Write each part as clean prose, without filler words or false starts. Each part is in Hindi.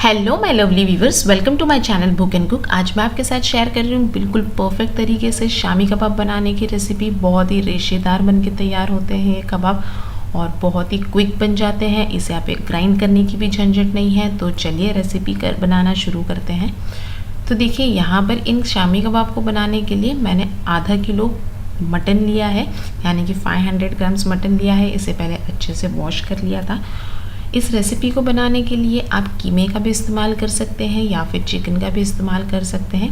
Hello my lovely viewers, welcome to my channel book and cook. आज मैं आपके साथ शेयर कर रही हूँ बिल्कुल परफेक्ट तरीके से शामी कबाब बनाने की रेसिपी। बहुत ही रेशेदार बन के तैयार होते हैं ये कबाब और बहुत ही क्विक बन जाते हैं। इसे आप एक ग्राइंड करने की भी झंझट नहीं है। तो चलिए रेसिपी बनाना शुरू करते हैं। तो देखिए यहाँ पर इन शामी कबाब को बनाने के लिए मैंने आधा किलो मटन लिया है, यानी कि 500 ग्राम्स मटन लिया है। इसे पहले अच्छे से वॉश कर लिया था। इस रेसिपी को बनाने के लिए आप कीमे का भी इस्तेमाल कर सकते हैं या फिर चिकन का भी इस्तेमाल कर सकते हैं,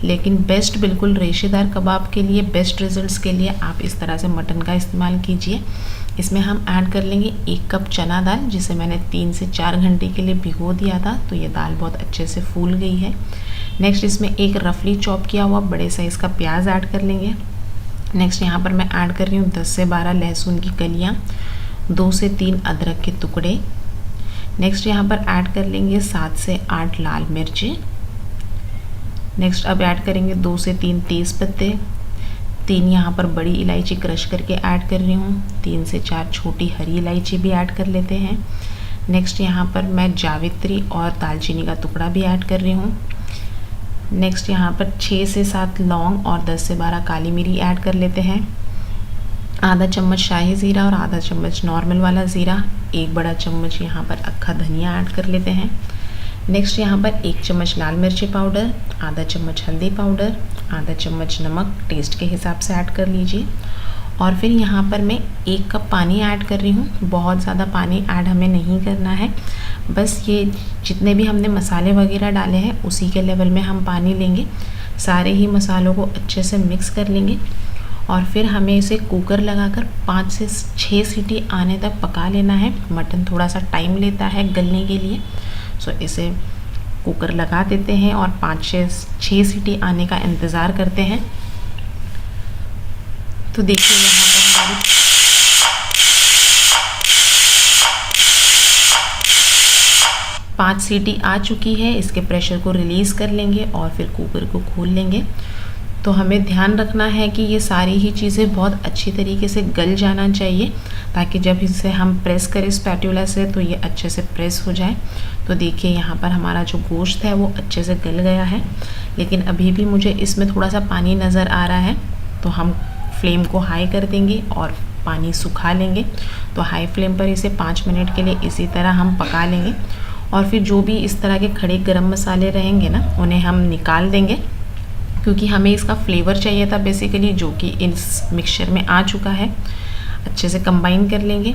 लेकिन बेस्ट बिल्कुल रेशेदार कबाब के लिए, बेस्ट रिजल्ट्स के लिए आप इस तरह से मटन का इस्तेमाल कीजिए। इसमें हम ऐड कर लेंगे 1 कप चना दाल, जिसे मैंने 3 से 4 घंटे के लिए भिगो दिया था। तो ये दाल बहुत अच्छे से फूल गई है। नेक्स्ट इसमें एक रफली चॉप किया हुआ बड़े साइज़ का प्याज ऐड कर लेंगे। नेक्स्ट यहाँ पर मैं ऐड कर रही हूँ 10 से 12 लहसुन की कलियाँ, 2 से 3 अदरक के टुकड़े। नेक्स्ट यहाँ पर ऐड कर लेंगे 7 से 8 लाल मिर्चें। नेक्स्ट अब ऐड करेंगे 2 से 3 तेज़ पत्ते, 3 यहाँ पर बड़ी इलायची क्रश करके ऐड कर रही हूँ, 3 से 4 छोटी हरी इलायची भी ऐड कर लेते हैं। नेक्स्ट यहाँ पर मैं जावित्री और दालचीनी का टुकड़ा भी ऐड कर रही हूँ। नेक्स्ट यहाँ पर 6 से 7 लौंग और 10 से 12 काली मिरी ऐड कर लेते हैं। आधा चम्मच शाही ज़ीरा और आधा चम्मच नॉर्मल वाला ज़ीरा, 1 बड़ा चम्मच यहाँ पर अक्खा धनिया ऐड कर लेते हैं। नेक्स्ट यहाँ पर 1 चम्मच लाल मिर्ची पाउडर, आधा चम्मच हल्दी पाउडर, आधा चम्मच नमक टेस्ट के हिसाब से ऐड कर लीजिए। और फिर यहाँ पर मैं 1 कप पानी ऐड कर रही हूँ। बहुत ज़्यादा पानी ऐड हमें नहीं करना है, बस ये जितने भी हमने मसाले वगैरह डाले हैं उसी के लेवल में हम पानी लेंगे। सारे ही मसालों को अच्छे से मिक्स कर लेंगे और फिर हमें इसे कुकर लगाकर 5 से 6 सीटी आने तक पका लेना है। मटन थोड़ा सा टाइम लेता है गलने के लिए, सो इसे कुकर लगा देते हैं और 5 से 6 सीटी आने का इंतज़ार करते हैं। तो देखिए यहाँ पर हमारी 5 सीटी आ चुकी है। इसके प्रेशर को रिलीज़ कर लेंगे और फिर कुकर को खोल लेंगे। तो हमें ध्यान रखना है कि ये सारी ही चीज़ें बहुत अच्छी तरीके से गल जाना चाहिए, ताकि जब इसे हम प्रेस करें स्पैटुला से तो ये अच्छे से प्रेस हो जाए। तो देखिए यहाँ पर हमारा जो गोश्त है वो अच्छे से गल गया है, लेकिन अभी भी मुझे इसमें थोड़ा सा पानी नज़र आ रहा है। तो हम फ्लेम को हाई कर देंगे और पानी सुखा लेंगे। तो हाई फ्लेम पर इसे 5 मिनट के लिए इसी तरह हम पका लेंगे और फिर जो भी इस तरह के खड़े गरम मसाले रहेंगे ना, उन्हें हम निकाल देंगे, क्योंकि हमें इसका फ्लेवर चाहिए था बेसिकली, जो कि इस मिक्सचर में आ चुका है। अच्छे से कंबाइन कर लेंगे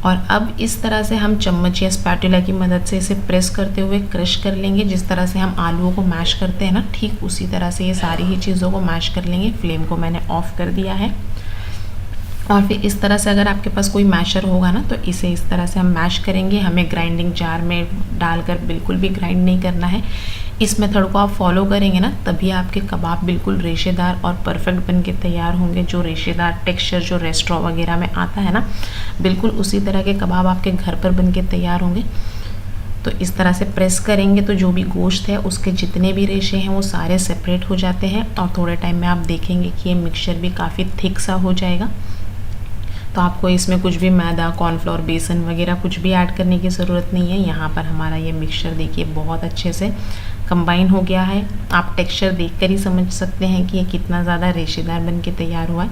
और अब इस तरह से हम चम्मच या स्पैटुला की मदद से इसे प्रेस करते हुए क्रश कर लेंगे। जिस तरह से हम आलूओं को मैश करते हैं ना, ठीक उसी तरह से ये सारी ही चीज़ों को मैश कर लेंगे। फ्लेम को मैंने ऑफ़ कर दिया है और फिर इस तरह से अगर आपके पास कोई मैशर होगा ना, तो इसे इस तरह से हम मैश करेंगे। हमें ग्राइंडिंग जार में डालकर बिल्कुल भी ग्राइंड नहीं करना है। इस मेथड को आप फॉलो करेंगे ना, तभी आपके कबाब बिल्कुल रेशेदार और परफेक्ट बन के तैयार होंगे। जो रेशेदार टेक्सचर जो रेस्टोरेंट वगैरह में आता है ना, बिल्कुल उसी तरह के कबाब आपके घर पर बन के तैयार होंगे। तो इस तरह से प्रेस करेंगे तो जो भी गोश्त है उसके जितने भी रेशे हैं वो सारे सेपरेट हो जाते हैं और थोड़े टाइम में आप देखेंगे कि ये मिक्सचर भी काफ़ी थिक सा हो जाएगा। तो आपको इसमें कुछ भी मैदा, कॉर्नफ्लोर, बेसन वगैरह कुछ भी ऐड करने की ज़रूरत नहीं है। यहाँ पर हमारा ये मिक्सचर देखिए बहुत अच्छे से कंबाइन हो गया है। आप टेक्सचर देखकर ही समझ सकते हैं कि ये कितना ज़्यादा रेशेदार बन के तैयार हुआ है।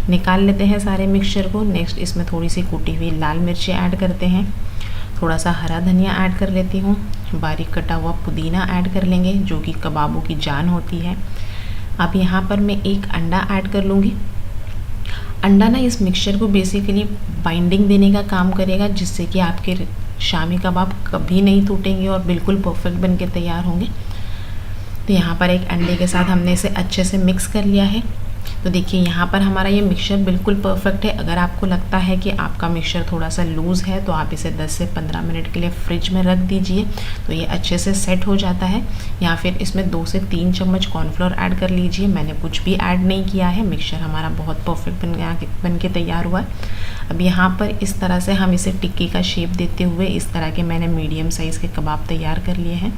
निकाल लेते हैं सारे मिक्सचर को। नेक्स्ट इसमें थोड़ी सी कुटी हुई लाल मिर्ची ऐड करते हैं, थोड़ा सा हरा धनिया ऐड कर लेती हूँ, बारीक कटा हुआ पुदीना ऐड कर लेंगे, जो कि कबाबों की जान होती है। अब यहाँ पर मैं 1 अंडा ऐड कर लूँगी। अंडा ना इस मिक्सचर को बेसिकली बाइंडिंग देने का काम करेगा, जिससे कि आपके शामी कबाब कभी नहीं टूटेंगे और बिल्कुल परफेक्ट बन के तैयार होंगे। तो यहाँ पर 1 अंडे के साथ हमने इसे अच्छे से मिक्स कर लिया है। तो देखिए यहाँ पर हमारा ये मिक्सचर बिल्कुल परफेक्ट है। अगर आपको लगता है कि आपका मिक्सचर थोड़ा सा लूज़ है तो आप इसे 10 से 15 मिनट के लिए फ्रिज में रख दीजिए, तो ये अच्छे से सेट हो जाता है। या फिर इसमें 2 से 3 चम्मच कॉर्नफ्लोर ऐड कर लीजिए। मैंने कुछ भी ऐड नहीं किया है। मिक्सचर हमारा बहुत परफेक्ट बन के तैयार हुआ है। अब यहाँ पर इस तरह से हम इसे टिक्की का शेप देते हुए इस तरह के मैंने मीडियम साइज़ के कबाब तैयार कर लिए हैं।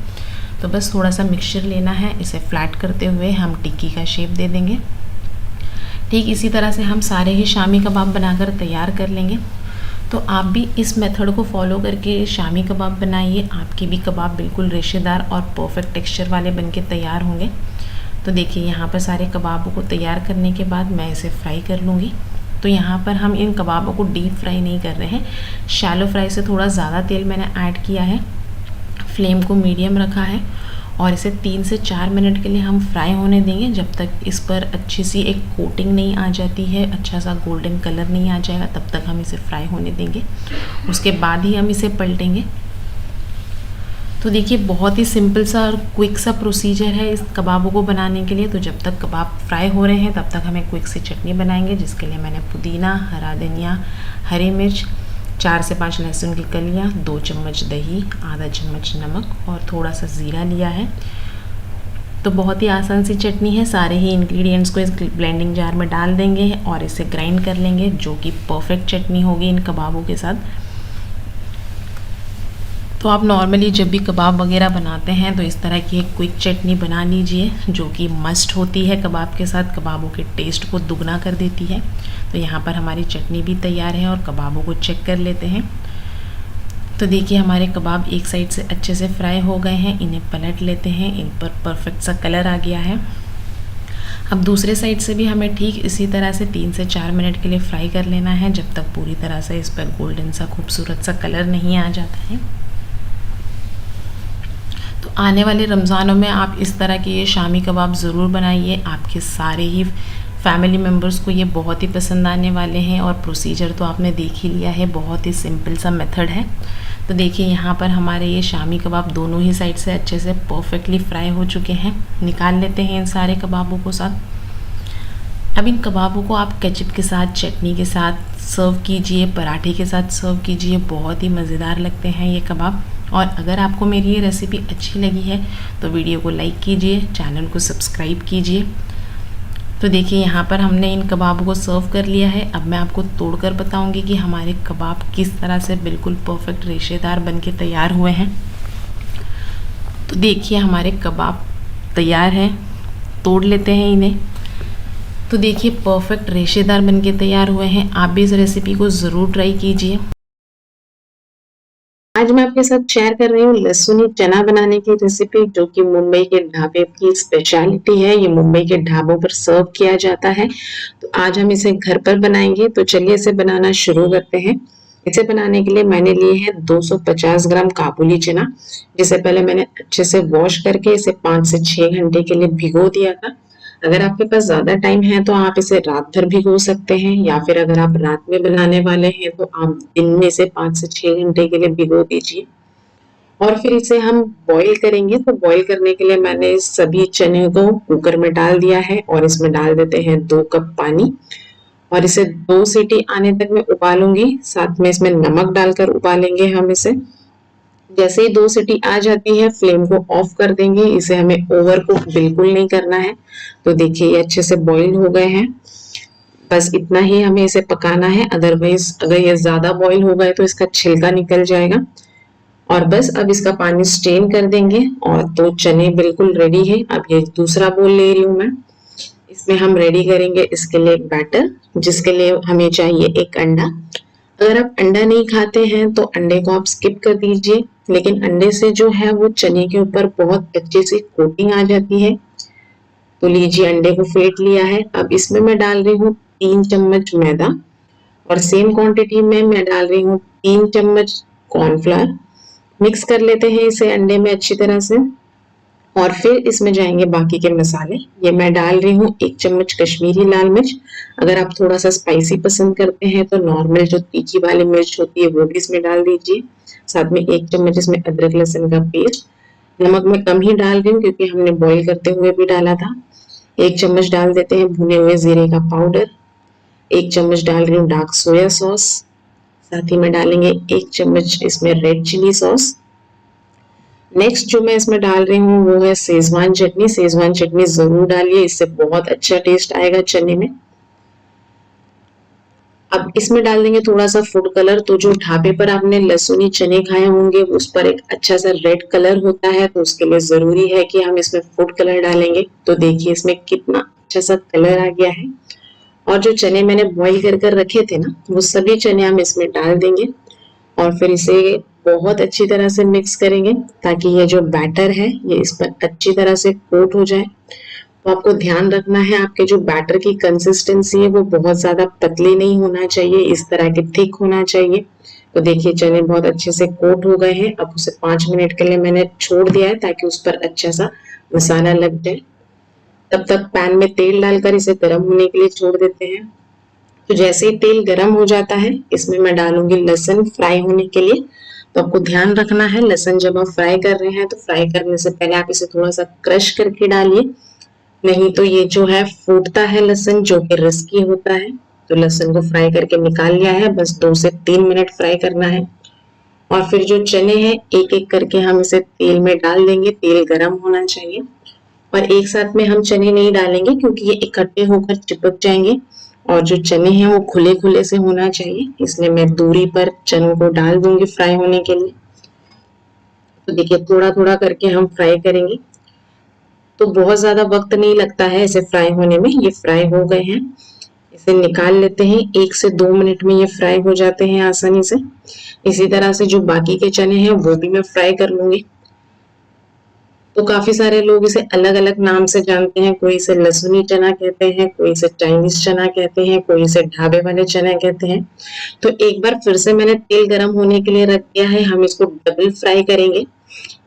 तो बस थोड़ा सा मिक्सचर लेना है, इसे फ्लैट करते हुए हम टिक्की का शेप दे देंगे। ठीक इसी तरह से हम सारे ही शामी कबाब बनाकर तैयार कर लेंगे। तो आप भी इस मेथड को फॉलो करके शामी कबाब बनाइए, आपके भी कबाब बिल्कुल रेशेदार और परफेक्ट टेक्सचर वाले बनके तैयार होंगे। तो देखिए यहाँ पर सारे कबाबों को तैयार करने के बाद मैं इसे फ्राई कर लूँगी। तो यहाँ पर हम इन कबाबों को डीप फ्राई नहीं कर रहे हैं, शैलो फ्राई से थोड़ा ज़्यादा तेल मैंने ऐड किया है, फ्लेम को मीडियम रखा है और इसे 3 से 4 मिनट के लिए हम फ्राई होने देंगे, जब तक इस पर अच्छी सी एक कोटिंग नहीं आ जाती है, अच्छा सा गोल्डन कलर नहीं आ जाएगा, तब तक हम इसे फ्राई होने देंगे। उसके बाद ही हम इसे पलटेंगे। तो देखिए बहुत ही सिंपल सा और क्विक सा प्रोसीजर है इस कबाबों को बनाने के लिए। तो जब तक कबाब फ्राई हो रहे हैं तब तक हमें क्विक सी चटनी बनाएंगे, जिसके लिए मैंने पुदीना, हरा धनिया, हरी मिर्च, 4 से 5 लहसुन की कलियाँ, 2 चम्मच दही, आधा चम्मच नमक और थोड़ा सा ज़ीरा लिया है। तो बहुत ही आसान सी चटनी है। सारे ही इंग्रेडिएंट्स को इस ब्लेंडिंग जार में डाल देंगे और इसे ग्राइंड कर लेंगे, जो कि परफेक्ट चटनी होगी इन कबाबों के साथ। तो आप नॉर्मली जब भी कबाब वगैरह बनाते हैं तो इस तरह की एक क्विक चटनी बना लीजिए, जो कि मस्ट होती है कबाब के साथ, कबाबों के टेस्ट को दुगना कर देती है। तो यहाँ पर हमारी चटनी भी तैयार है और कबाबों को चेक कर लेते हैं। तो देखिए हमारे कबाब एक साइड से अच्छे से फ्राई हो गए हैं, इन्हें पलट लेते हैं। इन पर परफेक्ट सा कलर आ गया है। अब दूसरे साइड से भी हमें ठीक इसी तरह से 3 से 4 मिनट के लिए फ्राई कर लेना है, जब तक पूरी तरह से इस पर गोल्डन सा खूबसूरत सा कलर नहीं आ जाता है। तो आने वाले रमज़ानों में आप इस तरह के ये शामी कबाब ज़रूर बनाइए, आपके सारे ही फैमिली मेम्बर्स को ये बहुत ही पसंद आने वाले हैं। और प्रोसीजर तो आपने देख ही लिया है, बहुत ही सिंपल सा मेथड है। तो देखिए यहाँ पर हमारे ये शामी कबाब दोनों ही साइड से अच्छे से परफेक्टली फ्राई हो चुके हैं। निकाल लेते हैं इन सारे कबाबों को साथ। अब इन कबाबों को आप केचप के साथ, चटनी के साथ सर्व कीजिए, पराठे के साथ सर्व कीजिए, बहुत ही मज़ेदार लगते हैं ये कबाब। और अगर आपको मेरी ये रेसिपी अच्छी लगी है तो वीडियो को लाइक कीजिए, चैनल को सब्सक्राइब कीजिए। तो देखिए यहाँ पर हमने इन कबाबों को सर्व कर लिया है। अब मैं आपको तोड़कर बताऊंगी कि हमारे कबाब किस तरह से बिल्कुल परफेक्ट रेशेदार बनके तैयार हुए हैं। तो देखिए हमारे कबाब तैयार हैं, तोड़ लेते हैं इन्हें। तो देखिए परफेक्ट रेशेदार बनके तैयार हुए हैं। आप भी इस रेसिपी को ज़रूर ट्राई कीजिए। आज मैं आपके साथ शेयर कर रही हूँ लहसुनी चना बनाने की रेसिपी, जो कि मुंबई के ढाबे की स्पेशलिटी है। ये मुंबई के ढाबों पर सर्व किया जाता है। तो आज हम इसे घर पर बनाएंगे। तो चलिए इसे बनाना शुरू करते हैं। इसे बनाने के लिए मैंने लिए हैं 250 ग्राम काबुली चना, जिसे पहले मैंने अच्छे से वॉश करके इसे 5 से 6 घंटे के लिए भिगो दिया था। अगर आपके पास ज्यादा टाइम है तो आप इसे रात भर भिगो सकते हैं, या फिर अगर आप रात में बनाने वाले हैं तो आप दिन में से 5 से 6 घंटे के लिए भिगो दीजिए। और फिर इसे हम बॉईल करेंगे। तो बॉईल करने के लिए मैंने इस सभी चने को कुकर में डाल दिया है और इसमें डाल देते हैं 2 कप पानी और इसे 2 सीटी आने तक मैं उबालूंगी। साथ में इसमें नमक डालकर उबालेंगे हम इसे। जैसे ही 2 सीटी आ जाती है फ्लेम को ऑफ कर देंगे। इसे हमें ओवर कुक बिल्कुल नहीं करना है। तो देखिए ये अच्छे से बॉईल हो गए हैं, बस इतना ही हमें इसे पकाना है। अदरवाइज अगर ये ज्यादा बॉईल हो गए तो इसका छिलका निकल जाएगा। और बस अब इसका पानी स्ट्रेन कर देंगे। और तो चने बिल्कुल रेडी है। अब ये दूसरा बोल ले रही हूँ मैं। इसमें हम रेडी करेंगे इसके लिए एक बैटर, जिसके लिए हमें चाहिए एक अंडा। अगर आप अंडा नहीं खाते हैं तो अंडे को आप स्किप कर दीजिए, लेकिन अंडे से जो है वो चने के ऊपर बहुत अच्छी सी कोटिंग आ जाती है। तो लीजिए अंडे को फेंट लिया है। अब इसमें मैं डाल रही हूँ 3 चम्मच मैदा और सेम क्वांटिटी में मैं डाल रही हूँ 3 चम्मच कॉर्नफ्लावर। मिक्स कर लेते हैं इसे अंडे में अच्छी तरह से। और फिर इसमें जाएंगे बाकी के मसाले। ये मैं डाल रही हूँ 1 चम्मच कश्मीरी लाल मिर्च। अगर आप थोड़ा सा स्पाइसी पसंद करते हैं तो नॉर्मल जो तीखी वाली मिर्च होती है वो भी इसमें डाल दीजिए। साथ में 1 चम्मच इसमें अदरक लहसुन का पेस्ट। नमक मैं कम ही डाल रही हूँ क्योंकि हमने बॉईल करते हुए भी डाला था। 1 चम्मच डाल देते हैं भुने हुए जीरे का पाउडर। 1 चम्मच डाल रही हूँ डार्क सोया सॉस। साथ ही में डालेंगे 1 चम्मच इसमें रेड चिली सॉस। नेक्स्ट जो मैं इसमें डाल रही हूँ वो है शेजवान चटनी। शेजवान चटनी जरूर डालिए, इससे बहुत अच्छा टेस्ट आएगा चने में। अब इसमें डाल देंगे थोड़ा सा फूड कलर। तो जो ढाबे पर आपने लहसुनी चने खाए होंगे उस पर एक अच्छा सा रेड कलर होता है, तो उसके लिए जरूरी है कि हम इसमें फूड कलर डालेंगे। तो देखिए इसमें कितना अच्छा सा कलर आ गया है। और जो चने मैंने बॉईल कर रखे थे ना, वो सभी चने हम इसमें डाल देंगे और फिर इसे बहुत अच्छी तरह से मिक्स करेंगे ताकि ये जो बैटर है ये इस पर अच्छी तरह से कोट हो जाए। तो आपको ध्यान रखना है आपके जो बैटर की कंसिस्टेंसी है वो बहुत ज्यादा पतली नहीं होना चाहिए, इस तरह के थिक होना चाहिए। तो देखिए चने बहुत अच्छे से कोट हो गए हैं। अब उसे 5 मिनट के लिए मैंने छोड़ दिया है ताकि उस पर अच्छा सा मसाला लग जाए। तब तक पैन में तेल डालकर इसे गर्म होने के लिए छोड़ देते हैं। तो जैसे ही तेल गर्म हो जाता है इसमें मैं डालूंगी लहसुन फ्राई होने के लिए। तो आपको ध्यान रखना है लहसुन जब आप फ्राई कर रहे हैं तो फ्राई करने से पहले आप इसे थोड़ा सा क्रश करके डालिए, नहीं तो ये जो है फूटता है लहसुन, जो कि रिस्की होता है। तो लहसुन को फ्राई करके निकाल लिया है, बस 2 से 3 मिनट फ्राई करना है। और फिर जो चने हैं एक एक करके हम इसे तेल में डाल देंगे, तेल गर्म होना चाहिए। और एक साथ में हम चने नहीं डालेंगे क्योंकि ये इकट्ठे होकर चिपक जाएंगे और जो चने हैं वो खुले खुले से होना चाहिए, इसलिए मैं दूरी पर चनों को डाल दूंगी फ्राई होने के लिए। तो देखिए थोड़ा थोड़ा करके हम फ्राई करेंगे, तो बहुत ज्यादा वक्त नहीं लगता है इसे फ्राई होने में। ये फ्राई हो गए हैं, इसे निकाल लेते हैं। 1 से 2 मिनट में ये फ्राई हो जाते हैं आसानी से। इसी तरह से जो बाकी के चने हैं वो भी मैं फ्राई कर लूंगी। तो काफी सारे लोग इसे अलग अलग नाम से जानते हैं, कोई इसे लहसुनी चना कहते हैं, कोई इसे चाइनीज चना कहते हैं, कोई इसे ढाबे वाले चना कहते हैं। तो एक बार फिर से मैंने तेल गर्म होने के लिए रख दिया है, हम इसको डबल फ्राई करेंगे।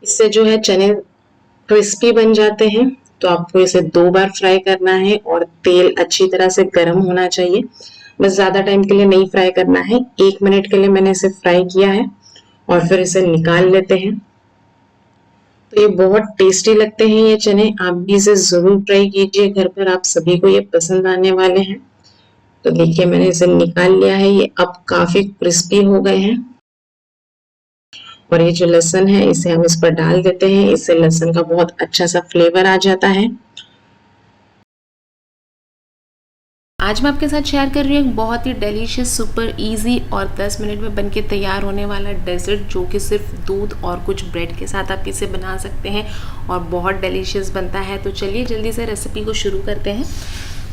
इससे जो है चने क्रिस्पी बन जाते हैं। तो आपको इसे 2 बार फ्राई करना है और तेल अच्छी तरह से गर्म होना चाहिए। बस ज्यादा टाइम के लिए नहीं फ्राई करना है, 1 मिनट के लिए मैंने इसे फ्राई किया है और फिर इसे निकाल लेते हैं। तो ये बहुत टेस्टी लगते हैं ये चने, आप भी इसे जरूर ट्राई कीजिए घर पर, आप सभी को ये पसंद आने वाले हैं। तो देखिए मैंने इसे निकाल लिया है, ये अब काफी क्रिस्पी हो गए हैं। और ये जो लहसुन है इसे हम इस पर डाल देते हैं, इससे लहसुन का बहुत अच्छा सा फ्लेवर आ जाता है। आज मैं आपके साथ शेयर कर रही हूँ एक बहुत ही डिलीशियस, सुपर इजी और 10 मिनट में बनके तैयार होने वाला डेजर्ट, जो कि सिर्फ दूध और कुछ ब्रेड के साथ आप इसे बना सकते हैं और बहुत डिलीशियस बनता है। तो चलिए जल्दी से रेसिपी को शुरू करते हैं।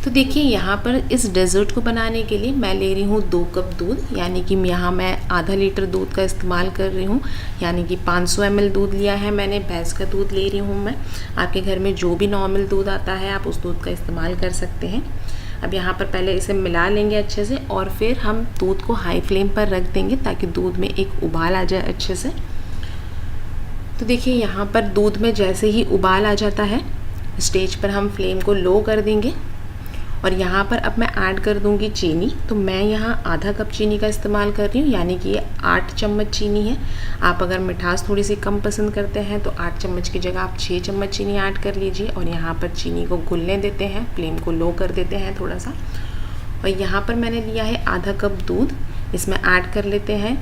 तो देखिए यहाँ पर इस डेजर्ट को बनाने के लिए मैं ले रही हूँ 2 कप दूध, यानी कि यहाँ मैं आधा लीटर दूध का इस्तेमाल कर रही हूँ, यानी कि 500 ml दूध लिया है मैंने। भैंस का दूध ले रही हूँ मैं, आपके घर में जो भी नॉर्मल दूध आता है आप उस दूध का इस्तेमाल कर सकते हैं। अब यहाँ पर पहले इसे मिला लेंगे अच्छे से और फिर हम दूध को हाई फ्लेम पर रख देंगे ताकि दूध में एक उबाल आ जाए अच्छे से। तो देखिए यहाँ पर दूध में जैसे ही उबाल आ जाता है, स्टेज पर हम फ्लेम को लो कर देंगे और यहाँ पर अब मैं ऐड कर दूँगी चीनी। तो मैं यहाँ आधा कप चीनी का इस्तेमाल कर रही हूँ, यानी कि ये 8 चम्मच चीनी है। आप अगर मिठास थोड़ी सी कम पसंद करते हैं तो 8 चम्मच की जगह आप 6 चम्मच चीनी ऐड कर लीजिए। और यहाँ पर चीनी को घुलने देते हैं, फ्लेम को लो कर देते हैं थोड़ा सा। और यहाँ पर मैंने लिया है आधा कप दूध, इसमें ऐड कर लेते हैं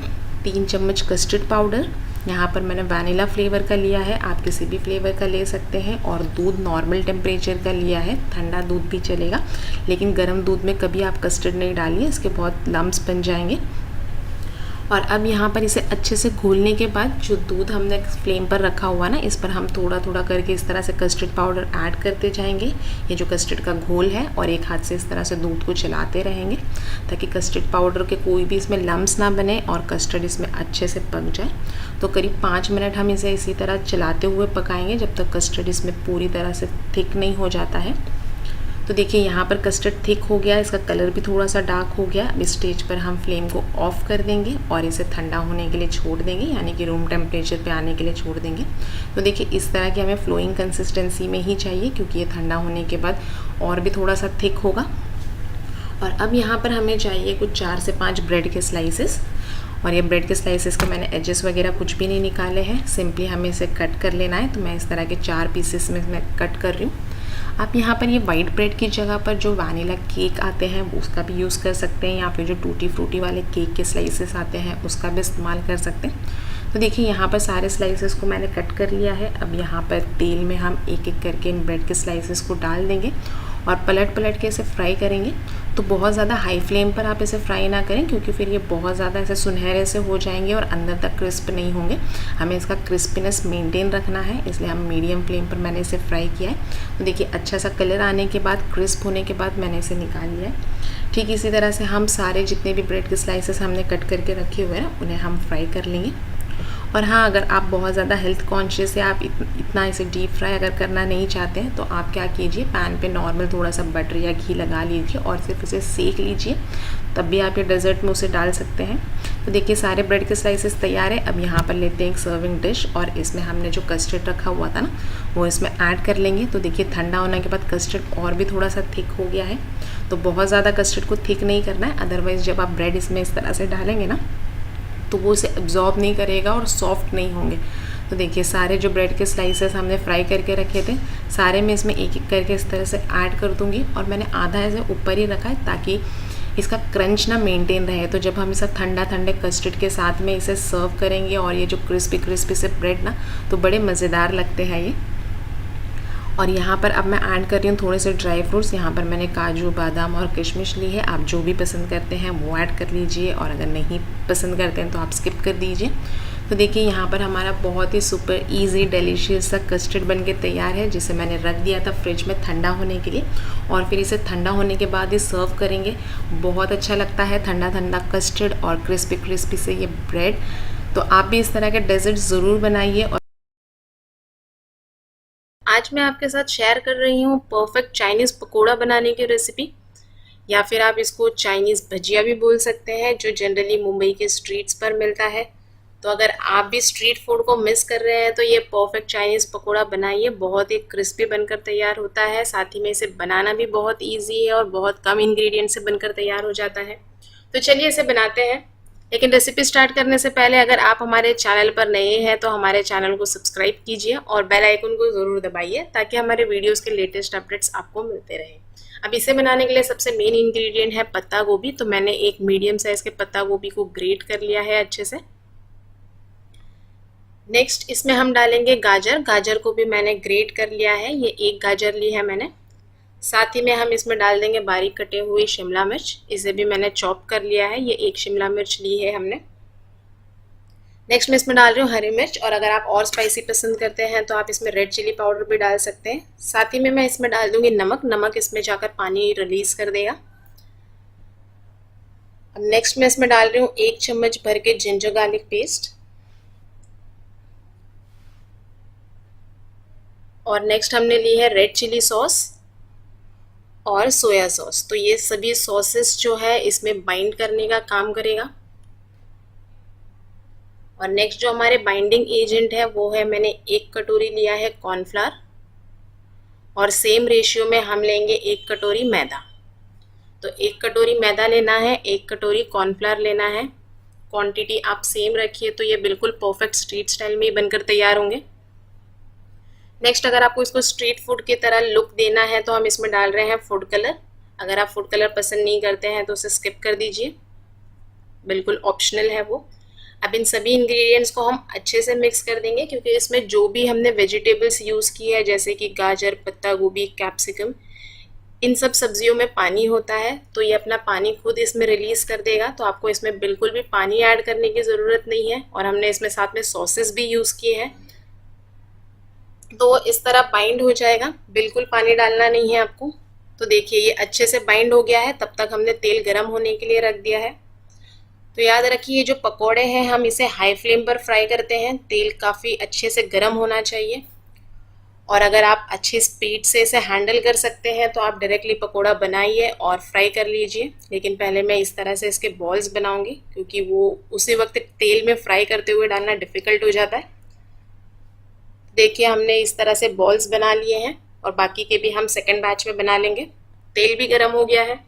3 चम्मच कस्टर्ड पाउडर। यहाँ पर मैंने वैनिला फ्लेवर का लिया है, आप किसी भी फ्लेवर का ले सकते हैं। और दूध नॉर्मल टेम्परेचर का लिया है, ठंडा दूध भी चलेगा, लेकिन गर्म दूध में कभी आप कस्टर्ड नहीं डालिए, इसके बहुत लम्स बन जाएंगे। और अब यहाँ पर इसे अच्छे से घोलने के बाद जो दूध हमने फ्लेम पर रखा हुआ ना, इस पर हम थोड़ा थोड़ा करके इस तरह से कस्टर्ड पाउडर ऐड करते जाएंगे, ये जो कस्टर्ड का घोल है, और एक हाथ से इस तरह से दूध को चलाते रहेंगे ताकि कस्टर्ड पाउडर के कोई भी इसमें लम्स ना बने और कस्टर्ड इसमें अच्छे से पक जाए। तो करीब 5 मिनट हम इसे इसी तरह चलाते हुए पकाएंगे जब तक कस्टर्ड इसमें पूरी तरह से थिक नहीं हो जाता है। तो देखिए यहाँ पर कस्टर्ड थिक हो गया, इसका कलर भी थोड़ा सा डार्क हो गया। अब इस स्टेज पर हम फ्लेम को ऑफ कर देंगे और इसे ठंडा होने के लिए छोड़ देंगे, यानी कि रूम टेम्परेचर पे आने के लिए छोड़ देंगे। तो देखिए इस तरह की हमें फ्लोइंग कंसिस्टेंसी में ही चाहिए, क्योंकि ये ठंडा होने के बाद और भी थोड़ा सा थिक होगा। और अब यहाँ पर हमें चाहिए कुछ 4 से 5 ब्रेड के स्लाइसेस। और ये ब्रेड के स्लाइसेस के मैंने एजेस वगैरह कुछ भी नहीं निकाले हैं, सिंपली हमें इसे कट कर लेना है। तो मैं इस तरह के 4 पीसेस में मैं कट कर रही हूँ। आप यहाँ पर ये वाइट ब्रेड की जगह पर जो वैनिला केक आते हैं वो उसका भी यूज़ कर सकते हैं, या फिर जो टूटी फ्रूटी वाले केक के स्लाइसेस आते हैं उसका भी इस्तेमाल कर सकते हैं। तो देखिए यहाँ पर सारे स्लाइसेस को मैंने कट कर लिया है। अब यहाँ पर तेल में हम एक एक करके इन ब्रेड के स्लाइसेस को डाल देंगे और पलट पलट के इसे फ्राई करेंगे। तो बहुत ज़्यादा हाई फ्लेम पर आप इसे फ्राई ना करें, क्योंकि फिर ये बहुत ज़्यादा ऐसे सुनहरे से हो जाएंगे और अंदर तक क्रिस्प नहीं होंगे। हमें इसका क्रिस्पीनेस मेंटेन रखना है, इसलिए हम मीडियम फ्लेम पर मैंने इसे फ्राई किया है। तो देखिए अच्छा सा कलर आने के बाद, क्रिस्प होने के बाद मैंने इसे निकाल लिया है। ठीक इसी तरह से हम सारे जितने भी ब्रेड के स्लाइसेस हमने कट करके रखे हुए हैं उन्हें हम फ्राई कर लेंगे। और हाँ, अगर आप बहुत ज़्यादा हेल्थ कॉन्शियस या आप इतना इसे डीप फ्राई अगर करना नहीं चाहते हैं तो आप क्या कीजिए, पैन पे नॉर्मल थोड़ा सा बटर या घी लगा लीजिए और सिर्फ इसे सेक लीजिए, तब भी आप ये डेजर्ट में उसे डाल सकते हैं। तो देखिए सारे ब्रेड के स्लाइसेस तैयार है। अब यहाँ पर लेते हैं एक सर्विंग डिश और इसमें हमने जो कस्टर्ड रखा हुआ था ना वो इसमें ऐड कर लेंगे। तो देखिए ठंडा होने के बाद कस्टर्ड और भी थोड़ा सा थिक हो गया है, तो बहुत ज़्यादा कस्टर्ड को थिक नहीं करना है, अदरवाइज़ जब आप ब्रेड इसमें इस तरह से डालेंगे ना तो वो उसे एब्जॉर्ब नहीं करेगा और सॉफ्ट नहीं होंगे। तो देखिए सारे जो ब्रेड के स्लाइसेस हमने फ्राई करके रखे थे सारे मैं इसमें एक एक करके इस तरह से ऐड कर दूंगी और मैंने आधा ऐसे ऊपर ही रखा है ताकि इसका क्रंच ना मेंटेन रहे। तो जब हम इसे ठंडे कस्टर्ड के साथ में इसे सर्व करेंगे और ये जो क्रिस्पी से ब्रेड ना, तो बड़े मज़ेदार लगते हैं ये। और यहाँ पर अब मैं ऐड कर रही हूँ थोड़े से ड्राई फ्रूट्स। यहाँ पर मैंने काजू, बादाम और किशमिश ली है, आप जो भी पसंद करते हैं वो ऐड कर लीजिए और अगर नहीं पसंद करते हैं तो आप स्किप कर दीजिए। तो देखिए यहाँ पर हमारा बहुत ही सुपर इजी डिलीशियस सा कस्टर्ड बन के तैयार है, जिसे मैंने रख दिया था फ्रिज में ठंडा होने के लिए और फिर इसे ठंडा होने के बाद ही सर्व करेंगे। बहुत अच्छा लगता है ठंडा कस्टर्ड और क्रिस्पी से ये ब्रेड। तो आप भी इस तरह के डेजर्ट ज़रूर बनाइए। और आज मैं आपके साथ शेयर कर रही हूँ परफेक्ट चाइनीज़ पकोड़ा बनाने की रेसिपी, या फिर आप इसको चाइनीज़ भजिया भी बोल सकते हैं, जो जनरली मुंबई के स्ट्रीट्स पर मिलता है। तो अगर आप भी स्ट्रीट फूड को मिस कर रहे हैं तो ये परफेक्ट चाइनीज़ पकोड़ा बनाइए, बहुत ही क्रिस्पी बनकर तैयार होता है। साथ ही में इसे बनाना भी बहुत ईजी है और बहुत कम इंग्रेडिएंट से बनकर तैयार हो जाता है। तो चलिए इसे बनाते हैं। लेकिन रेसिपी स्टार्ट करने से पहले अगर आप हमारे चैनल पर नए हैं तो हमारे चैनल को सब्सक्राइब कीजिए और बेल आइकन को ज़रूर दबाइए ताकि हमारे वीडियोस के लेटेस्ट अपडेट्स आपको मिलते रहें। अब इसे बनाने के लिए सबसे मेन इंग्रेडिएंट है पत्ता गोभी। तो मैंने एक मीडियम साइज़ के पत्ता गोभी को ग्रेट कर लिया है अच्छे से। नेक्स्ट इसमें हम डालेंगे गाजर को भी मैंने ग्रेट कर लिया है, ये एक गाजर ली है मैंने। साथ ही में हम इसमें डाल देंगे बारीक कटे हुए शिमला मिर्च, इसे भी मैंने चॉप कर लिया है, ये एक शिमला मिर्च ली है हमने। नेक्स्ट मैं इसमें डाल रही हूँ हरी मिर्च, और अगर आप और स्पाइसी पसंद करते हैं तो आप इसमें रेड चिली पाउडर भी डाल सकते हैं। साथ ही में मैं इसमें डाल दूंगी नमक इसमें जाकर पानी रिलीज कर देगा। अब नेक्स्ट मैं इसमें डाल रही हूँ 1 चम्मच भर के जिंजर गार्लिक पेस्ट। और नेक्स्ट हमने ली है रेड चिली सॉस और सोया सॉस। तो ये सभी सॉसेस जो है इसमें बाइंड करने का काम करेगा। और नेक्स्ट जो हमारे बाइंडिंग एजेंट है वो है, मैंने 1 कटोरी लिया है कॉर्नफ्लावर और सेम रेशियो में हम लेंगे 1 कटोरी मैदा। तो 1 कटोरी मैदा लेना है, 1 कटोरी कॉर्नफ्लावर लेना है। क्वांटिटी आप सेम रखिए तो ये बिल्कुल परफेक्ट स्ट्रीट स्टाइल में ही बनकर तैयार होंगे। नेक्स्ट अगर आपको इसको स्ट्रीट फूड की तरह लुक देना है तो हम इसमें डाल रहे हैं फूड कलर। अगर आप फूड कलर पसंद नहीं करते हैं तो उसे स्किप कर दीजिए, बिल्कुल ऑप्शनल है वो। अब इन सभी इंग्रेडिएंट्स को हम अच्छे से मिक्स कर देंगे, क्योंकि इसमें जो भी हमने वेजिटेबल्स यूज़ की है जैसे कि गाजर, पत्ता गोभी, कैप्सिकम, इन सब सब्जियों में पानी होता है, तो ये अपना पानी खुद इसमें रिलीज़ कर देगा। तो आपको इसमें बिल्कुल भी पानी ऐड करने की ज़रूरत नहीं है। और हमने इसमें साथ में सॉसेस भी यूज़ किए हैं, तो इस तरह बाइंड हो जाएगा, बिल्कुल पानी डालना नहीं है आपको। तो देखिए ये अच्छे से बाइंड हो गया है, तब तक हमने तेल गरम होने के लिए रख दिया है। तो याद रखिए ये जो पकोड़े हैं हम इसे हाई फ्लेम पर फ्राई करते हैं, तेल काफ़ी अच्छे से गरम होना चाहिए। और अगर आप अच्छी स्पीड से इसे हैंडल कर सकते हैं तो आप डायरेक्टली पकोड़ा बनाइए और फ्राई कर लीजिए। लेकिन पहले मैं इस तरह से इसके बॉल्स बनाऊंगी, क्योंकि वो उसी वक्त तेल में फ्राई करते हुए डालना डिफ़िकल्ट हो जाता है। देखिए हमने इस तरह से बॉल्स बना लिए हैं और बाकी के भी हम सेकंड बैच में बना लेंगे। तेल भी गरम हो गया है।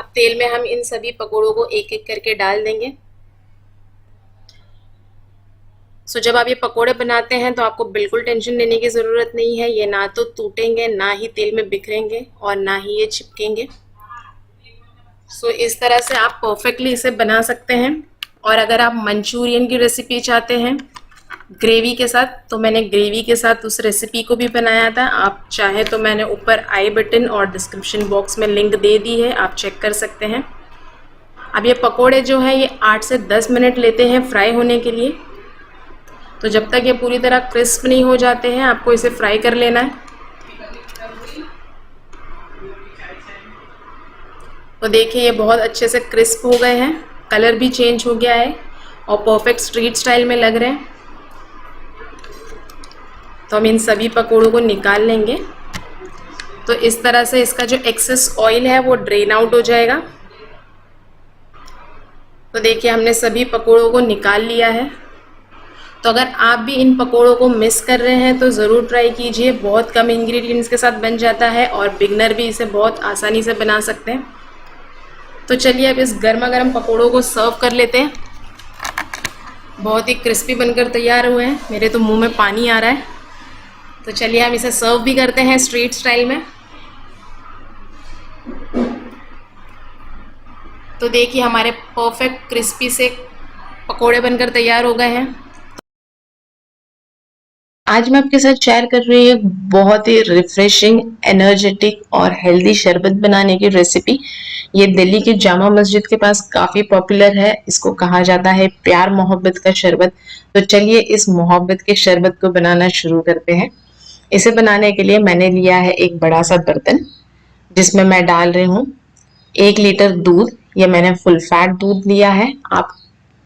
अब तेल में हम इन सभी पकोड़ों को एक एक करके डाल देंगे। सो जब आप ये पकोड़े बनाते हैं तो आपको बिल्कुल टेंशन लेने की ज़रूरत नहीं है, ये ना तो टूटेंगे, ना ही तेल में बिखरेंगे और ना ही ये चिपकेंगे। सो इस तरह से आप परफेक्टली इसे बना सकते हैं। और अगर आप मंचूरियन की रेसिपी चाहते हैं ग्रेवी के साथ। तो मैंने ग्रेवी के साथ उस रेसिपी को भी बनाया था। आप चाहे तो मैंने ऊपर आई बटन और डिस्क्रिप्शन बॉक्स में लिंक दे दी है, आप चेक कर सकते हैं। अब ये पकोड़े जो है ये 8 से 10 मिनट लेते हैं फ्राई होने के लिए। तो जब तक ये पूरी तरह क्रिस्प नहीं हो जाते हैं आपको इसे फ्राई कर लेना है। तो देखिए ये बहुत अच्छे से क्रिस्प हो गए हैं, कलर भी चेंज हो गया है और परफेक्ट स्ट्रीट स्टाइल में लग रहे हैं। तो हम इन सभी पकोड़ों को निकाल लेंगे। तो इस तरह से इसका जो एक्सेस ऑयल है वो ड्रेन आउट हो जाएगा। तो देखिए हमने सभी पकोड़ों को निकाल लिया है। तो अगर आप भी इन पकोड़ों को मिस कर रहे हैं तो ज़रूर ट्राई कीजिए। बहुत कम इंग्रेडिएंट्स के साथ बन जाता है और बिगनर भी इसे बहुत आसानी से बना सकते हैं। तो चलिए अब इस गर्मा गर्म पकोड़ों को सर्व कर लेते हैं। बहुत ही क्रिस्पी बनकर तैयार हुए हैं, मेरे तो मुंह में पानी आ रहा है। तो चलिए हम इसे सर्व भी करते हैं स्ट्रीट स्टाइल में। तो देखिए हमारे परफेक्ट क्रिस्पी से पकोड़े बनकर तैयार हो गए हैं। आज मैं आपके साथ शेयर कर रही हूँ एक बहुत ही रिफ्रेशिंग, एनर्जेटिक और हेल्दी शरबत बनाने की रेसिपी। ये दिल्ली की जामा मस्जिद के पास काफी पॉपुलर है। इसको कहा जाता है प्यार मोहब्बत का शरबत। तो चलिए इस मोहब्बत के शरबत को बनाना शुरू करते हैं। इसे बनाने के लिए मैंने लिया है एक बड़ा सा बर्तन, जिसमें मैं डाल रही हूँ 1 लीटर दूध। ये मैंने फुल फैट दूध लिया है। आप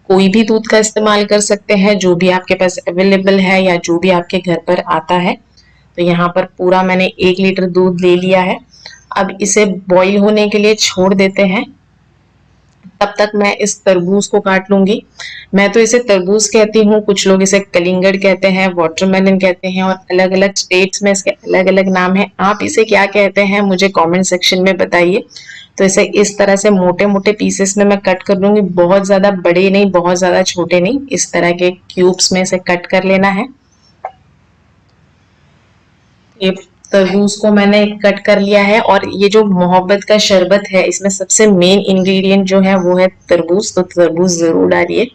कोई भी दूध का इस्तेमाल कर सकते हैं, जो भी आपके पास अवेलेबल है या जो भी आपके घर पर आता है। तो यहाँ पर पूरा मैंने 1 लीटर दूध ले लिया है। अब इसे बॉईल होने के लिए छोड़ देते हैं। तब तक मैं इस तरबूज को काट लूंगी। मैं तो इसे तरबूज कहती हूँ, कुछ लोग इसे कलिंगड़ कहते हैं, वाटरमेलन कहते हैं और अलग अलग स्टेट्स में इसके अलग अलग नाम है। आप इसे क्या कहते हैं मुझे कमेंट सेक्शन में बताइए। तो इसे इस तरह से मोटे मोटे पीसेस में मैं कट कर लूंगी। बहुत ज्यादा बड़े नहीं, बहुत ज्यादा छोटे नहीं, इस तरह के क्यूब्स में इसे कट कर लेना है। ये तरबूज को मैंने कट कर लिया है। और ये जो मोहब्बत का शरबत है इसमें सबसे मेन इंग्रेडिएंट जो है वो है तरबूज। तो तरबूज जरूर डालिए।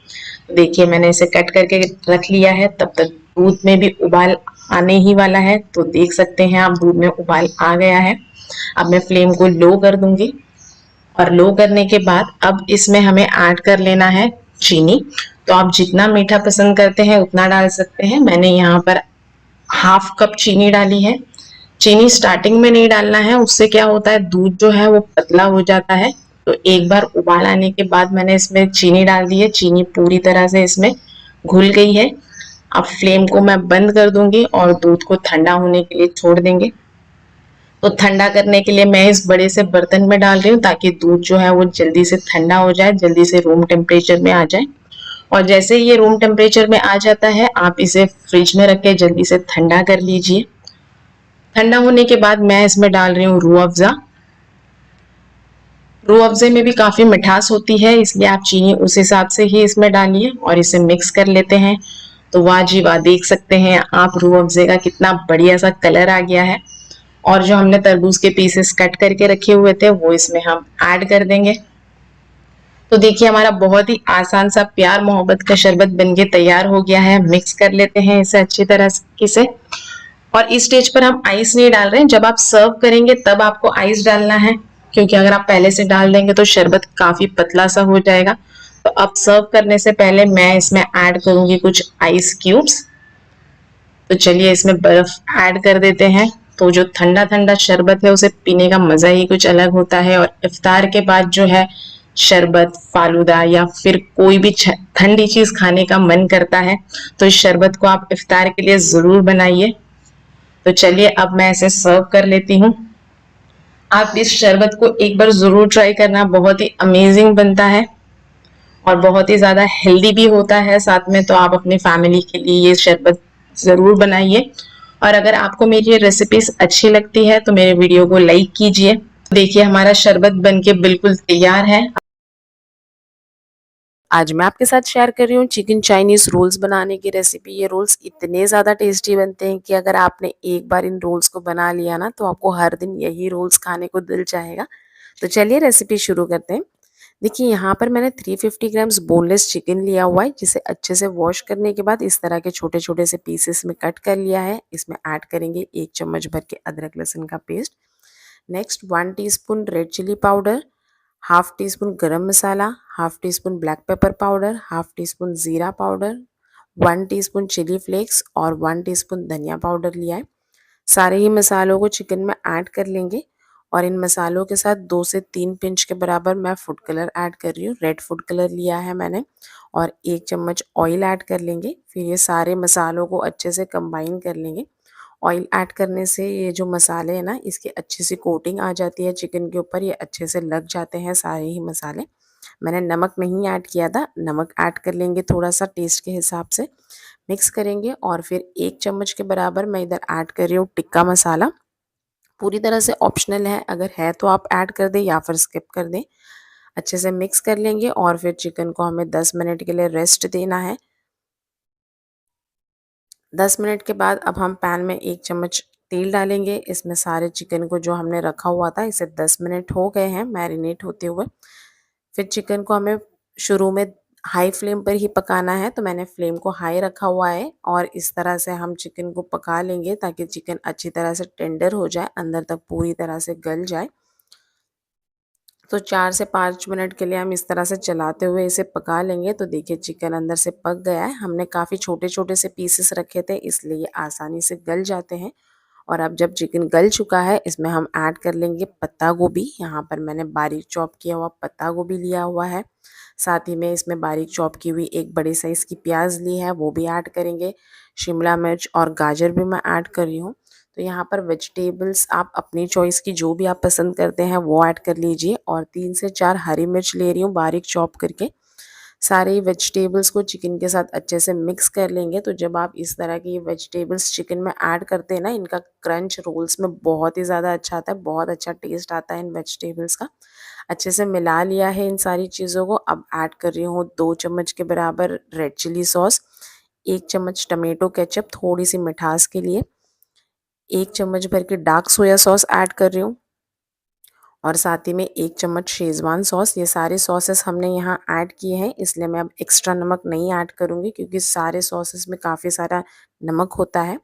देखिए मैंने इसे कट करके रख लिया है। तब तक दूध में भी उबाल आने ही वाला है। तो देख सकते हैं आप दूध में उबाल आ गया है। अब मैं फ्लेम को लो कर दूंगी और लो करने के बाद अब इसमें हमें ऐड कर लेना है चीनी। तो आप जितना मीठा पसंद करते हैं उतना डाल सकते हैं। मैंने यहाँ पर हाफ कप चीनी डाली है। चीनी स्टार्टिंग में नहीं डालना है, उससे क्या होता है दूध जो है वो पतला हो जाता है। तो एक बार उबाल आने के बाद मैंने इसमें चीनी डाल दी है। चीनी पूरी तरह से इसमें घुल गई है। अब फ्लेम को मैं बंद कर दूंगी और दूध को ठंडा होने के लिए छोड़ देंगे। तो ठंडा करने के लिए मैं इस बड़े से बर्तन में डाल रही हूँ, ताकि दूध जो है वो जल्दी से ठंडा हो जाए, जल्दी से रूम टेम्परेचर में आ जाए। और जैसे ही ये रूम टेम्परेचर में आ जाता है आप इसे फ्रिज में रख के जल्दी से ठंडा कर लीजिए। ठंडा होने के बाद मैं इसमें डाल रही हूँ रूह अफ़ज़ा। रूह अफ़ज़े में भी काफी मिठास होती है, इसलिए आप चीनी उस हिसाब से ही इसमें डालिए और इसे मिक्स कर लेते हैं। तो वाह जी वाह, देख सकते हैं आप रूह अफ़ज़े का कितना बढ़िया सा कलर आ गया है। और जो हमने तरबूज के पीसेस कट करके रखे हुए थे वो इसमें हम ऐड कर देंगे। तो देखिए हमारा बहुत ही आसान सा प्यार मोहब्बत का शरबत बनके तैयार हो गया है। मिक्स कर लेते हैं इसे अच्छी तरह से। और इस स्टेज पर हम आइस नहीं डाल रहे हैं, जब आप सर्व करेंगे तब आपको आइस डालना है, क्योंकि अगर आप पहले से डाल देंगे तो शरबत काफी पतला सा हो जाएगा। तो अब सर्व करने से पहले मैं इसमें ऐड करूंगी कुछ आइस क्यूब्स। तो चलिए इसमें बर्फ ऐड कर देते हैं। तो जो ठंडा ठंडा शरबत है उसे पीने का मजा ही कुछ अलग होता है। और इफ्तार के बाद जो है शरबत, फालूदा या फिर कोई भी ठंडी चीज खाने का मन करता है, तो इस शरबत को आप इफ्तार के लिए जरूर बनाइए। तो चलिए अब मैं इसे सर्व कर लेती हूँ। आप इस शरबत को एक बार जरूर ट्राई करना, बहुत ही अमेजिंग बनता है और बहुत ही ज्यादा हेल्दी भी होता है साथ में। तो आप अपनी फैमिली के लिए ये शरबत जरूर बनाइए। और अगर आपको मेरी ये रेसिपीज अच्छी लगती है तो मेरे वीडियो को लाइक कीजिए। देखिए हमारा शरबत बनके बिल्कुल तैयार है। आज मैं आपके साथ शेयर कर रही हूँ चिकन चाइनीज रोल्स बनाने की रेसिपी। ये रोल्स इतने ज़्यादा टेस्टी बनते हैं कि अगर आपने एक बार इन रोल्स को बना लिया ना तो आपको हर दिन यही रोल्स खाने को दिल चाहेगा। तो चलिए रेसिपी शुरू करते हैं। देखिए यहाँ पर मैंने 350 ग्राम्स बोनलेस चिकन लिया हुआ है, जिसे अच्छे से वॉश करने के बाद इस तरह के छोटे-छोटे से पीसेस में कट कर लिया है। इसमें ऐड करेंगे 1 चम्मच भर के अदरक लहसुन का paste. Next 1 teaspoon red chilli powder, half teaspoon garam masala, half teaspoon black pepper powder, half teaspoon jeera powder, 1 teaspoon chilli flakes और 1 टीस्पून धनिया पाउडर लिया है। सारे ही मसालों को चिकन में ऐड कर लेंगे और इन मसालों के साथ 2 से 3 पिंच के बराबर मैं फूड कलर ऐड कर रही हूँ। रेड फूड कलर लिया है मैंने और 1 चम्मच ऑयल ऐड कर लेंगे। फिर ये सारे मसालों को अच्छे से कंबाइन कर लेंगे। ऑयल ऐड करने से ये जो मसाले हैं ना, इसकी अच्छी सी कोटिंग आ जाती है चिकन के ऊपर, ये अच्छे से लग जाते हैं सारे ही मसाले। मैंने नमक नहीं ऐड किया था, नमक ऐड कर लेंगे थोड़ा सा टेस्ट के हिसाब से। मिक्स करेंगे और फिर 1 चम्मच के बराबर मैं इधर ऐड कर रही हूँ टिक्का मसाला। पूरी तरह से ऑप्शनल है, अगर है तो आप ऐड कर दें या फिर स्किप कर दें। अच्छे से मिक्स कर लेंगे और फिर चिकन को हमें 10 मिनट के लिए रेस्ट देना है। 10 मिनट के बाद अब हम पैन में 1 चम्मच तेल डालेंगे। इसमें सारे चिकन को जो हमने रखा हुआ था, इसे 10 मिनट हो गए हैं मैरिनेट होते हुए। फिर चिकन को हमें शुरू में हाई फ्लेम पर ही पकाना है, तो मैंने फ्लेम को हाई रखा हुआ है और इस तरह से हम चिकन को पका लेंगे ताकि चिकन अच्छी तरह से टेंडर हो जाए, अंदर तक पूरी तरह से गल जाए। तो 4 से 5 मिनट के लिए हम इस तरह से चलाते हुए इसे पका लेंगे। तो देखिए चिकन अंदर से पक गया है। हमने काफ़ी छोटे-छोटे से पीसेस रखे थे, इसलिए ये आसानी से गल जाते हैं। और अब जब चिकन गल चुका है, इसमें हम ऐड कर लेंगे पत्ता गोभी। यहाँ पर मैंने बारीक चॉप किया हुआ पत्ता गोभी लिया हुआ है। साथ ही में इसमें बारीक चॉप की हुई एक बड़े साइज़ की प्याज ली है, वो भी ऐड करेंगे। शिमला मिर्च और गाजर भी मैं ऐड कर रही हूँ। तो यहाँ पर वेजिटेबल्स आप अपनी चॉइस की जो भी आप पसंद करते हैं वो ऐड कर लीजिए और 3 से 4 हरी मिर्च ले रही हूँ बारीक चॉप करके। सारे वेजिटेबल्स को चिकन के साथ अच्छे से मिक्स कर लेंगे। तो जब आप इस तरह की वेजिटेबल्स चिकन में ऐड करते हैं ना, इनका क्रंच रोल्स में बहुत ही ज़्यादा अच्छा आता है, बहुत अच्छा टेस्ट आता है इन वेजिटेबल्स का। अच्छे से मिला लिया है इन सारी चीज़ों को। अब ऐड कर रही हूँ 2 चम्मच के बराबर रेड चिली सॉस, 1 चम्मच टमेटो केचप थोड़ी सी मिठास के लिए, 1 चम्मच भर के डार्क सोया सॉस ऐड कर रही हूँ और साथ ही में 1 चम्मच शेज़वान सॉस। ये सारे सॉसेस हमने यहाँ ऐड किए हैं, इसलिए मैं अब एक्स्ट्रा नमक नहीं ऐड करूँगी क्योंकि सारे सॉसेस में काफ़ी सारा नमक होता है।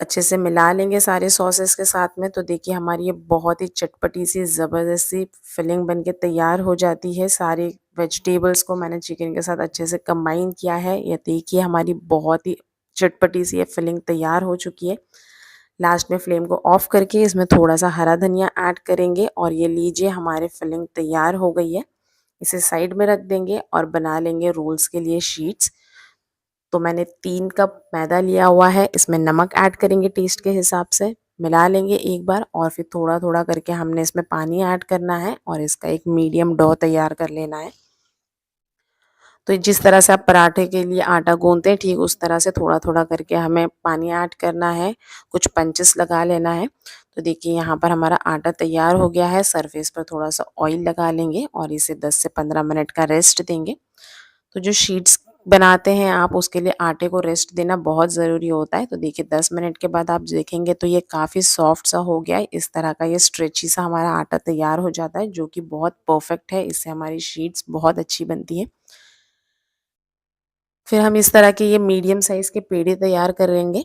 अच्छे से मिला लेंगे सारे सॉसेस के साथ में। तो देखिए हमारी ये बहुत ही चटपटी सी ज़बरदस्त सी फिलिंग बन के तैयार हो जाती है। सारे वेजिटेबल्स को मैंने चिकन के साथ अच्छे से कंबाइन किया है। ये देखिए हमारी बहुत ही चटपटी सी ये फिलिंग तैयार हो चुकी है। लास्ट में फ्लेम को ऑफ करके इसमें थोड़ा सा हरा धनिया ऐड करेंगे और ये लीजिए हमारी फिलिंग तैयार हो गई है। इसे साइड में रख देंगे और बना लेंगे रोल्स के लिए शीट्स। तो मैंने 3 कप मैदा लिया हुआ है, इसमें नमक ऐड करेंगे टेस्ट के हिसाब से, मिला लेंगे एक बार और फिर थोड़ा-थोड़ा करके हमने इसमें पानी ऐड करना है और इसका एक मीडियम डो तैयार कर लेना है। तो जिस तरह से आप पराठे के लिए आटा गूँथते हैं, ठीक उस तरह से थोड़ा-थोड़ा करके हमें पानी ऐड करना है, कुछ पंचेस लगा लेना है। तो देखिए यहाँ पर हमारा आटा तैयार हो गया है, सरफेस पर थोड़ा-सा ऑयल लगा लेंगे और इसे 10 से 15 मिनट का रेस्ट देंगे। तो जो शीट्स बनाते हैं आप, उसके लिए आटे को रेस्ट देना बहुत ज़रूरी होता है। तो देखिए 10 मिनट के बाद आप देखेंगे तो ये काफ़ी सॉफ्ट सा हो गया है। इस तरह का ये स्ट्रेची सा हमारा आटा तैयार हो जाता है, जो कि बहुत परफेक्ट है। इससे हमारी शीट्स बहुत अच्छी बनती है। फिर हम इस तरह के ये मीडियम साइज़ के पेड़े तैयार करेंगे।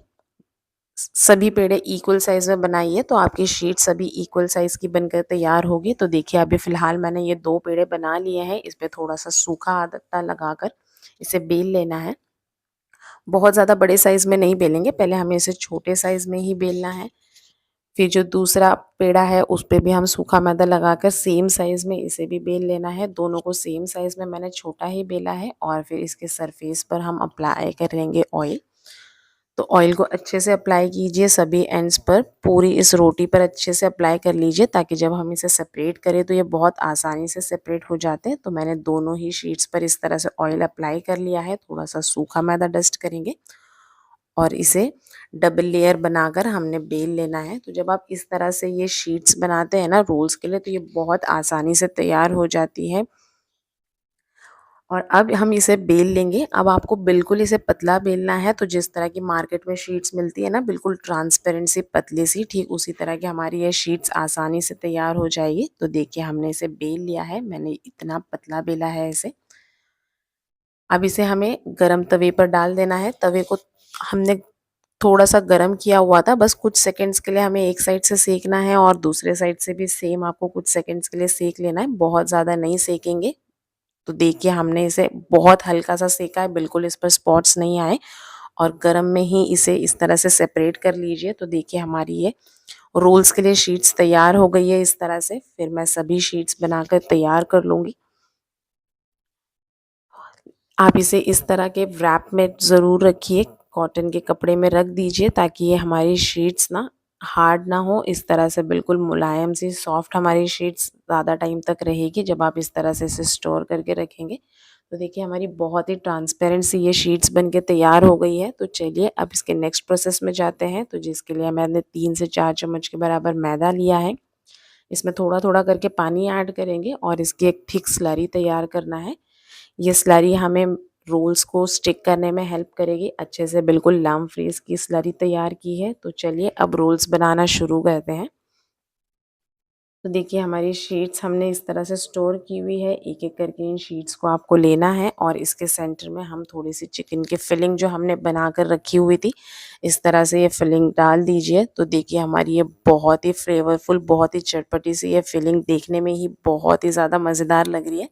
सभी पेड़े इक्वल साइज़ में बनाइए, तो आपकी शीट सभी इक्वल साइज़ की बनकर तैयार होगी। तो देखिए अभी फ़िलहाल मैंने ये 2 पेड़े बना लिए हैं। इस पे थोड़ा-सा सूखा आटा लगाकर इसे बेल लेना है। बहुत ज़्यादा बड़े साइज़ में नहीं बेलेंगे, पहले हमें इसे छोटे साइज़ में ही बेलना है। फिर जो दूसरा पेड़ा है उस पे भी हम सूखा मैदा लगाकर सेम साइज़ में इसे भी बेल लेना है। दोनों को सेम साइज़ में मैंने छोटा ही बेला है और फिर इसके सरफेस पर हम अप्लाई करेंगे ऑयल। तो ऑयल को अच्छे से अप्लाई कीजिए सभी एंड्स पर, पूरी इस रोटी पर अच्छे से अप्लाई कर लीजिए ताकि जब हम इसे सेपरेट करें तो ये बहुत आसानी से सेपरेट हो जाते हैं। तो मैंने दोनों ही शीट्स पर इस तरह से ऑयल अप्लाई कर लिया है, थोड़ा-सा सूखा मैदा डस्ट करेंगे और इसे डबल लेयर बनाकर हमने बेल लेना है। तो जब आप इस तरह से ये शीट्स बनाते हैं ना रोल्स के लिए, तो ये बहुत आसानी से तैयार हो जाती है और अब हम इसे बेल लेंगे। अब आपको बिल्कुल इसे पतला बेलना है, तो जिस तरह की मार्केट में शीट्स मिलती है ना, बिल्कुल ट्रांसपेरेंट सी पतली सी, ठीक उसी तरह की हमारी ये शीट्स आसानी से तैयार हो जाएगी। तो देखिए हमने इसे बेल लिया है, मैंने इतना पतला बेला है इसे। अब इसे हमें गरम तवे पर डाल देना है। तवे को हमने थोड़ा सा गरम किया हुआ था, बस कुछ सेकंड्स के लिए हमें एक साइड से सेकना है और दूसरे साइड से भी सेम आपको कुछ सेकंड्स के लिए सेक लेना है, बहुत ज़्यादा नहीं सेकेंगे। तो देखिए हमने इसे बहुत हल्का सा सेका है, बिल्कुल इस पर स्पॉट्स नहीं आए, और गरम में ही इसे इस तरह से सेपरेट कर लीजिए। तो देखिए हमारी ये रोल्स के लिए शीट्स तैयार हो गई है इस तरह से। फिर मैं सभी शीट्स बनाकर तैयार कर लूँगी। आप इसे इस तरह के व्रैप में ज़रूर रखिए, कॉटन के कपड़े में रख दीजिए, ताकि ये हमारी शीट्स ना हार्ड ना हो, इस तरह से बिल्कुल मुलायम सी सॉफ्ट हमारी शीट्स ज़्यादा टाइम तक रहेगी जब आप इस तरह से इसे स्टोर करके रखेंगे। तो देखिए हमारी बहुत ही ट्रांसपेरेंट सी ये शीट्स बन के तैयार हो गई है। तो चलिए अब इसके नेक्स्ट प्रोसेस में जाते हैं। तो जिसके लिए मैंने 3 से 4 चम्मच के बराबर मैदा लिया है। इसमें थोड़ा-थोड़ा करके पानी ऐड करेंगे और इसकी एक थिक स्लरी तैयार करना है। ये स्लरी हमें रोल्स को स्टिक करने में हेल्प करेगी, अच्छे से बिल्कुल लम्प फ्री इसकी स्लरी तैयार की है। तो चलिए अब रोल्स बनाना शुरू करते हैं। तो देखिए हमारी शीट्स हमने इस तरह से स्टोर की हुई है, एक-एक करके इन शीट्स को आपको लेना है और इसके सेंटर में हम थोड़ी सी चिकन की फिलिंग जो हमने बनाकर रखी हुई थी, इस तरह से ये फिलिंग डाल दीजिए। तो देखिए हमारी ये बहुत ही फ्लेवरफुल, बहुत ही चटपटी सी ये फिलिंग देखने में ही बहुत ही ज़्यादा मज़ेदार लग रही है।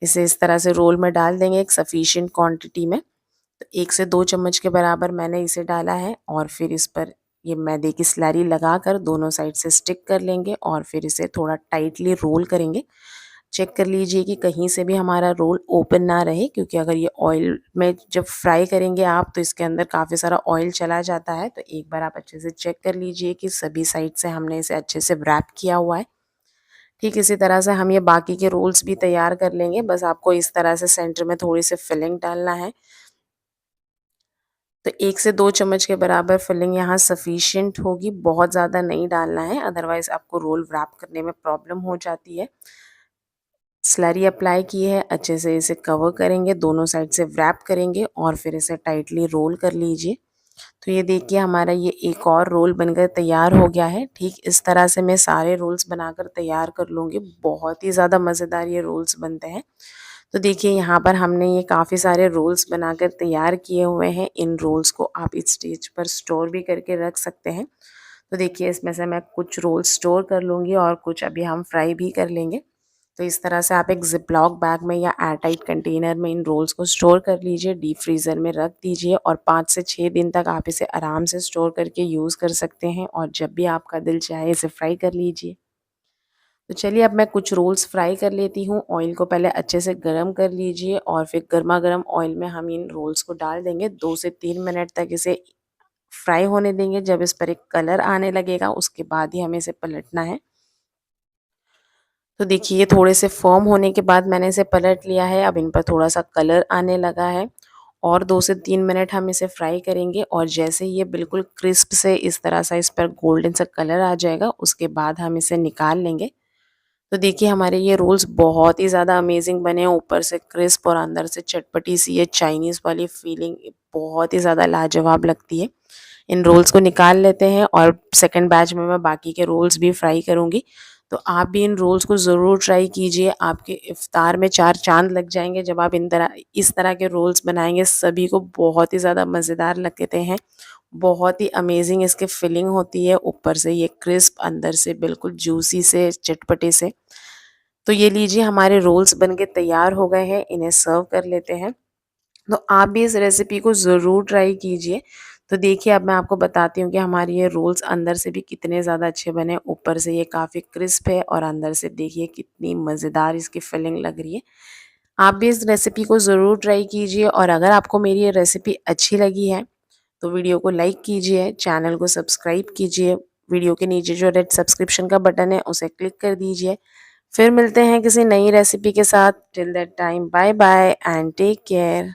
इसे इस तरह से रोल में डाल देंगे एक सफिशिएंट क्वांटिटी में। तो 1 से 2 चम्मच के बराबर मैंने इसे डाला है और फिर इस पर ये मैदे की स्लरी लगाकर दोनों साइड से स्टिक कर लेंगे और फिर इसे थोड़ा टाइटली रोल करेंगे। चेक कर लीजिए कि कहीं से भी हमारा रोल ओपन ना रहे, क्योंकि अगर ये ऑयल में जब फ्राई करेंगे आप तो इसके अंदर काफ़ी सारा ऑयल चला जाता है। तो एक बार आप अच्छे से चेक कर लीजिए कि सभी साइड से हमने इसे अच्छे से व्रैप किया हुआ है। ठीक इसी तरह से हम ये बाकी के रोल्स भी तैयार कर लेंगे। बस आपको इस तरह से सेंटर में थोड़ी सी फिलिंग डालना है। तो 1 से 2 चम्मच के बराबर फिलिंग यहाँ सफिशिएंट होगी, बहुत ज़्यादा नहीं डालना है, अदरवाइज़ आपको रोल व्रैप करने में प्रॉब्लम हो जाती है। स्लरी अप्लाई की है, अच्छे से इसे कवर करेंगे, दोनों साइड से व्रैप करेंगे और फिर इसे टाइटली रोल कर लीजिए। तो ये देखिए हमारा ये एक और रोल बनकर तैयार हो गया है। ठीक इस तरह से मैं सारे रोल्स बनाकर तैयार कर लूँगी, बहुत ही ज़्यादा मज़ेदार ये रोल्स बनते हैं। तो देखिए यहाँ पर हमने ये काफ़ी सारे रोल्स बनाकर तैयार किए हुए हैं। इन रोल्स को आप इस स्टेज पर स्टोर भी करके रख सकते हैं। तो देखिए इसमें से मैं कुछ रोल्स स्टोर कर लूँगी और कुछ अभी हम फ्राई भी कर लेंगे। तो इस तरह से आप एक ज़िप-लॉक बैग में या एयरटाइट कंटेनर में इन रोल्स को स्टोर कर लीजिए, डीप फ्रीज़र में रख दीजिए और 5 से 6 दिन तक आप इसे आराम से स्टोर करके यूज़ कर सकते हैं और जब भी आपका दिल चाहे इसे फ्राई कर लीजिए। तो चलिए अब मैं कुछ रोल्स फ्राई कर लेती हूँ। ऑयल को पहले अच्छे से गरम कर लीजिए और फिर गरमा-गरम ऑयल में हम इन रोल्स को डाल देंगे। 2 से 3 मिनट तक इसे फ्राई होने देंगे। जब इस पर एक कलर आने लगेगा उसके बाद ही हमें इसे पलटना है। तो देखिए ये थोड़े से फर्म होने के बाद मैंने इसे पलट लिया है। अब इन पर थोड़ा-सा कलर आने लगा है और 2 से 3 मिनट हम इसे फ्राई करेंगे और जैसे ही ये बिल्कुल क्रिस्प से इस तरह सा इस पर गोल्डन सा कलर आ जाएगा, उसके बाद हम इसे निकाल लेंगे। तो देखिए हमारे ये रोल्स बहुत ही ज़्यादा अमेजिंग बने हैं, ऊपर से क्रिस्प और अंदर से चटपटी सी ये चाइनीज़ वाली फीलिंग बहुत ही ज़्यादा लाजवाब लगती है। इन रोल्स को निकाल लेते हैं और सेकंड बैच में मैं बाकी के रोल्स भी फ्राई करूँगी। तो आप भी इन रोल्स को ज़रूर ट्राई कीजिए, आपके इफ्तार में 4 चाँद लग जाएँगे जब आप इस तरह के रोल्स बनाएँगे। सभी को बहुत ही ज़्यादा मज़ेदार लगते हैं, बहुत ही अमेजिंग इसकी फिलिंग होती है, ऊपर से ये क्रिस्प, अंदर से बिल्कुल जूसी से, चटपटे से। तो ये लीजिए हमारे रोल्स बनके तैयार हो गए हैं, इन्हें सर्व कर लेते हैं। तो आप भी इस रेसिपी को ज़रूर ट्राई कीजिए। तो देखिए अब मैं आपको बताती हूँ कि हमारी ये रोल्स अंदर से भी कितने ज़्यादा अच्छे बने, ऊपर से ये काफ़ी क्रिस्प है और अंदर से देखिए कितनी मज़ेदार इसकी फिलिंग लग रही है। आप भी इस रेसिपी को ज़रूर ट्राई कीजिए और अगर आपको मेरी ये रेसिपी अच्छी लगी है तो वीडियो को लाइक कीजिए, चैनल को सब्सक्राइब कीजिए, वीडियो के नीचे जो रेड सब्सक्रिप्शन का बटन है उसे क्लिक कर दीजिए। फिर मिलते हैं किसी नई रेसिपी के साथ। Till that time bye bye and take care.